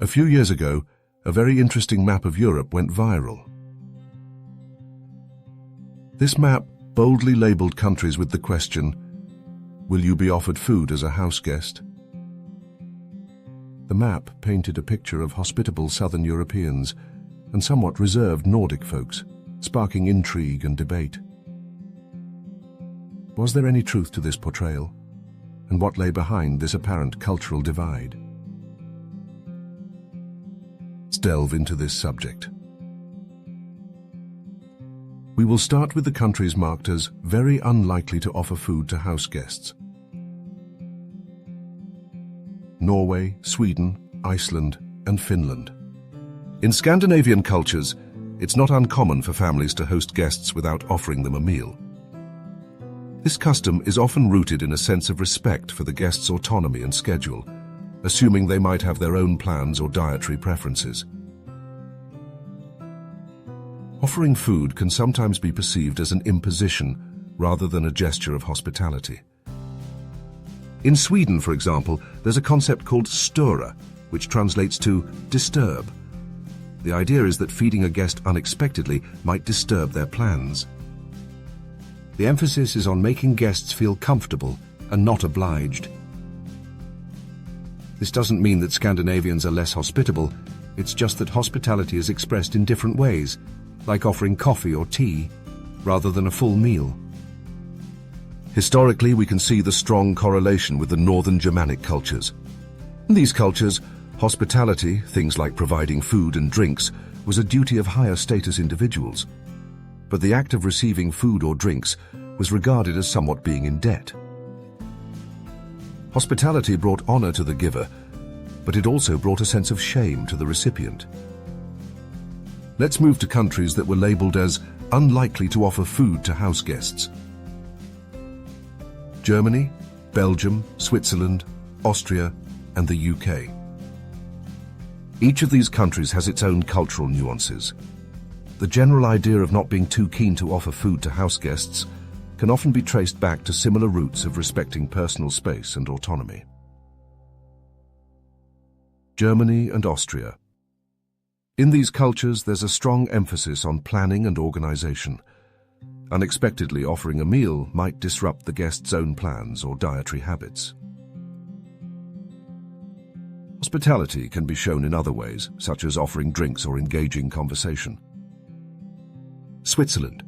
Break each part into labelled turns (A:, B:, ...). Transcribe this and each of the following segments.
A: A few years ago, a very interesting map of Europe went viral. This map boldly labelled countries with the question, "Will you be offered food as a house guest?" The map painted a picture of hospitable southern Europeans and somewhat reserved Nordic folks, sparking intrigue and debate. Was there any truth to this portrayal? And what lay behind this apparent cultural divide? Let's delve into this subject. We will start with the countries marked as very unlikely to offer food to house guests. Norway, Sweden, Iceland, and Finland. In Scandinavian cultures, it's not uncommon for families to host guests without offering them a meal. This custom is often rooted in a sense of respect for the guest's autonomy and schedule, assuming they might have their own plans or dietary preferences. Offering food can sometimes be perceived as an imposition rather than a gesture of hospitality. In Sweden, for example, there's a concept called störa, which translates to disturb. The idea is that feeding a guest unexpectedly might disturb their plans. The emphasis is on making guests feel comfortable and not obliged. This doesn't mean that Scandinavians are less hospitable, it's just that hospitality is expressed in different ways, like offering coffee or tea, rather than a full meal. Historically, we can see the strong correlation with the northern Germanic cultures. In these cultures, hospitality, things like providing food and drinks, was a duty of higher status individuals. But the act of receiving food or drinks was regarded as somewhat being in debt. Hospitality brought honor to the giver, but it also brought a sense of shame to the recipient. Let's move to countries that were labeled as unlikely to offer food to house guests. Germany, Belgium, Switzerland, Austria, and the UK. Each of these countries has its own cultural nuances. The general idea of not being too keen to offer food to house guests can often be traced back to similar roots of respecting personal space and autonomy. Germany and Austria. In these cultures, there's a strong emphasis on planning and organization. Unexpectedly offering a meal might disrupt the guest's own plans or dietary habits. Hospitality can be shown in other ways, such as offering drinks or engaging conversation. Switzerland.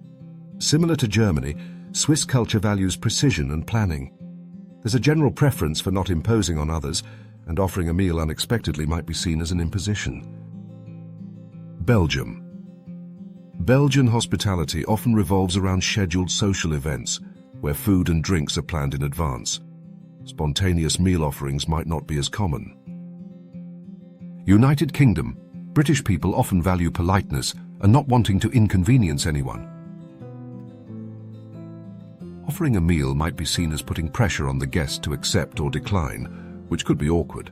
A: Similar to Germany, Swiss culture values precision and planning. There's a general preference for not imposing on others, and offering a meal unexpectedly might be seen as an imposition. Belgium. Belgian hospitality often revolves around scheduled social events, where food and drinks are planned in advance. Spontaneous meal offerings might not be as common. United Kingdom. British people often value politeness and not wanting to inconvenience anyone. Offering a meal might be seen as putting pressure on the guest to accept or decline, which could be awkward.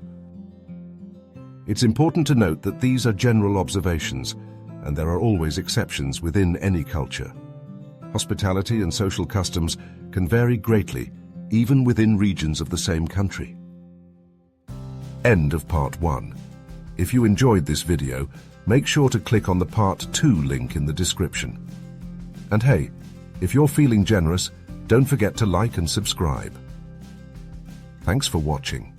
A: It's important to note that these are general observations, and there are always exceptions within any culture. Hospitality and social customs can vary greatly, even within regions of the same country. End of part 1. If you enjoyed this video, make sure to click on the part 2 link in the description. And hey, if you're feeling generous, don't forget to like and subscribe. Thanks for watching.